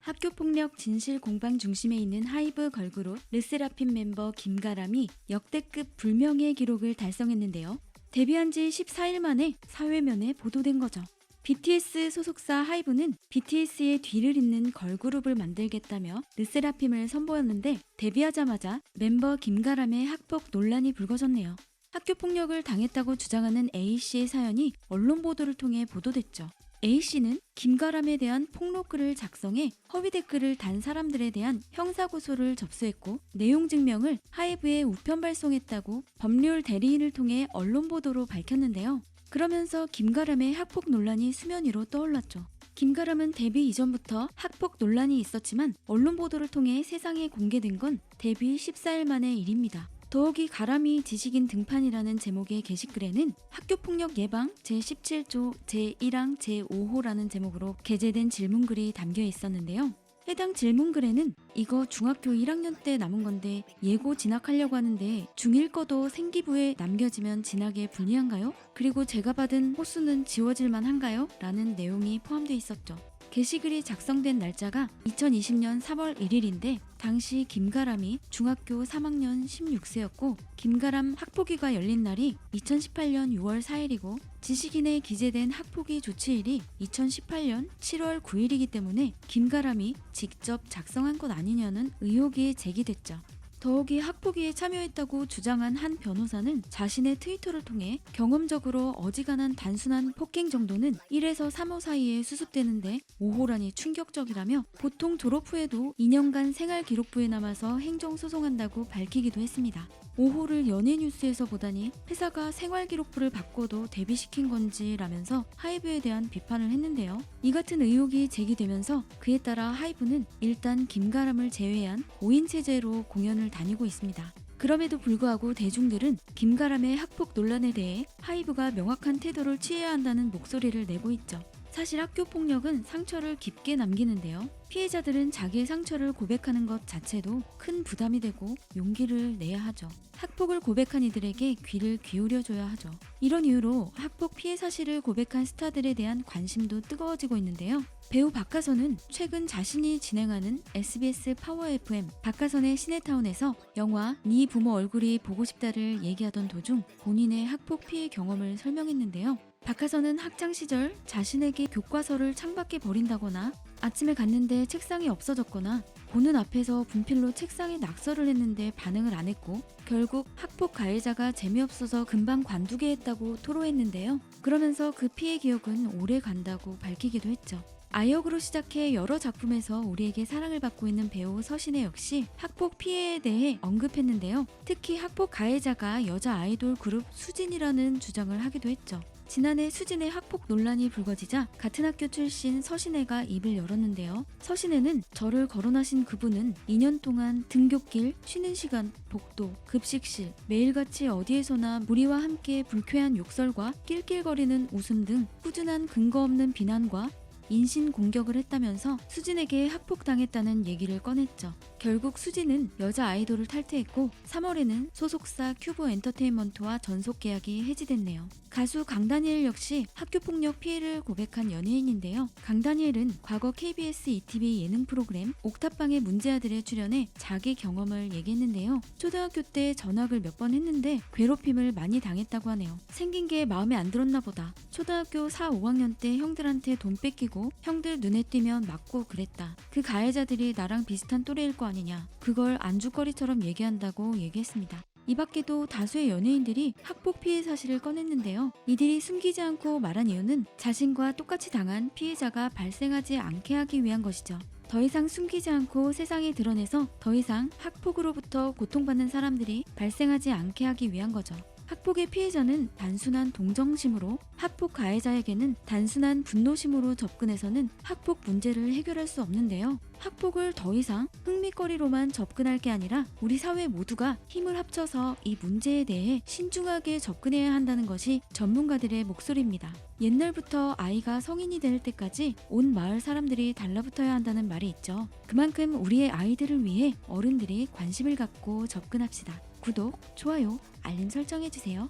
학교폭력 진실 공방 중심에 있는 하이브 걸그룹 르세라핌 멤버 김가람이 역대급 불명예 기록을 달성했는데요. 데뷔한 지 14일 만에 사회면에 보도된 거죠. BTS 소속사 하이브는 BTS의 뒤를 잇는 걸그룹을 만들겠다며 르세라핌을 선보였는데 데뷔하자마자 멤버 김가람의 학폭 논란이 불거졌네요. 학교폭력을 당했다고 주장하는 A씨의 사연이 언론 보도를 통해 보도됐죠. A씨는 김가람에 대한 폭로글을 작성해 허위 댓글을 단 사람들에 대한 형사고소를 접수했고 내용 증명을 하이브에 우편 발송했다고 법률 대리인을 통해 언론 보도로 밝혔는데요. 그러면서 김가람의 학폭 논란이 수면 위로 떠올랐죠. 김가람은 데뷔 이전부터 학폭 논란이 있었지만 언론 보도를 통해 세상에 공개된 건 데뷔 14일 만의 일입니다. 더욱이 가람이 지식인 등판이라는 제목의 게시글에는 학교폭력 예방 제17조 제1항 제5호라는 제목으로 게재된 질문글이 담겨 있었는데요. 해당 질문글에는 이거 중학교 1학년 때 남은 건데 예고 진학하려고 하는데 중1 거도 생기부에 남겨지면 진학에 불리한가요? 그리고 제가 받은 호수는 지워질 만한가요? 라는 내용이 포함되어 있었죠. 게시글이 작성된 날짜가 2020년 3월 1일인데 당시 김가람이 중학교 3학년 16세였고 김가람 학폭위가 열린 날이 2018년 6월 4일이고 지식인에 기재된 학폭위 조치일이 2018년 7월 9일이기 때문에 김가람이 직접 작성한 것 아니냐는 의혹이 제기됐죠. 더욱이 학폭위에 참여했다고 주장한 한 변호사는 자신의 트위터를 통해 경험적으로 어지간한 단순한 폭행 정도는 1에서 3호 사이에 수습되는데 5호라니 충격적이라며 보통 졸업 후에도 2년간 생활기록부에 남아서 행정소송한다고 밝히기도 했습니다. 5호를 연예뉴스에서 보다니 회사가 생활기록부를 바꿔도 데뷔시킨 건지 라면서 하이브에 대한 비판을 했는데요. 이 같은 의혹이 제기되면서 그에 따라 하이브는 일단 김가람을 제외한 5인 체제로 공연을 다니고 있습니다. 그럼에도 불구하고 대중들은 김가람의 학폭 논란에 대해 하이브가 명확한 태도를 취해야 한다는 목소리를 내고 있죠. 사실 학교폭력은 상처를 깊게 남기는데요. 피해자들은 자기의 상처를 고백하는 것 자체도 큰 부담이 되고 용기를 내야 하죠. 학폭을 고백한 이들에게 귀를 기울여줘야 하죠. 이런 이유로 학폭 피해 사실을 고백한 스타들에 대한 관심도 뜨거워지고 있는데요. 배우 박하선은 최근 자신이 진행하는 SBS 파워 FM 박하선의 시네타운에서 영화 네 부모 얼굴이 보고 싶다를 얘기하던 도중 본인의 학폭 피해 경험을 설명했는데요. 박하선은 학창시절 자신에게 교과서를 창밖에 버린다거나 아침에 갔는데 책상이 없어졌거나 보는 앞에서 분필로 책상에 낙서를 했는데 반응을 안 했고 결국 학폭 가해자가 재미없어서 금방 관두게 했다고 토로했는데요. 그러면서 그 피해 기억은 오래 간다고 밝히기도 했죠. 아역으로 시작해 여러 작품에서 우리에게 사랑을 받고 있는 배우 서신혜 역시 학폭 피해에 대해 언급했는데요. 특히 학폭 가해자가 여자 아이돌 그룹 수진이라는 주장을 하기도 했죠. 지난해 수진의 학폭 논란이 불거지자 같은 학교 출신 서신혜가 입을 열었는데요. 서신혜는 저를 거론하신 그분은 2년 동안 등굣길, 쉬는 시간, 복도, 급식실, 매일같이 어디에서나 무리와 함께 불쾌한 욕설과 낄낄거리는 웃음 등 꾸준한 근거 없는 비난과 인신 공격을 했다면서 수진에게 학폭당했다는 얘기를 꺼냈죠. 결국 수진은 여자 아이돌을 탈퇴했고 3월에는 소속사 큐브 엔터테인먼트와 전속 계약이 해지됐네요. 가수 강다니엘 역시 학교폭력 피해를 고백한 연예인인데요. 강다니엘은 과거 KBS ETV 예능 프로그램 옥탑방의 문제아들에 출연해 자기 경험을 얘기했는데요. 초등학교 때 전학을 몇 번 했는데 괴롭힘을 많이 당했다고 하네요. 생긴 게 마음에 안 들었나 보다. 초등학교 4, 5학년 때 형들한테 돈 뺏기고 형들 눈에 띄면 맞고 그랬다. 그 가해자들이 나랑 비슷한 또래일 거 아니냐. 그걸 안주거리처럼 얘기한다고 얘기했습니다. 이 밖에도 다수의 연예인들이 학폭 피해 사실을 꺼냈는데요. 이들이 숨기지 않고 말한 이유는 자신과 똑같이 당한 피해자가 발생하지 않게 하기 위한 것이죠. 더 이상 숨기지 않고 세상에 드러내서 더 이상 학폭으로부터 고통받는 사람들이 발생하지 않게 하기 위한 거죠. 학폭의 피해자는 단순한 동정심으로, 학폭 가해자에게는 단순한 분노심으로 접근해서는 학폭 문제를 해결할 수 없는데요. 학폭을 더 이상 흥미거리로만 접근할 게 아니라 우리 사회 모두가 힘을 합쳐서 이 문제에 대해 신중하게 접근해야 한다는 것이 전문가들의 목소리입니다. 옛날부터 아이가 성인이 될 때까지 온 마을 사람들이 달라붙어야 한다는 말이 있죠. 그만큼 우리의 아이들을 위해 어른들이 관심을 갖고 접근합시다. 구독, 좋아요, 알림 설정해주세요.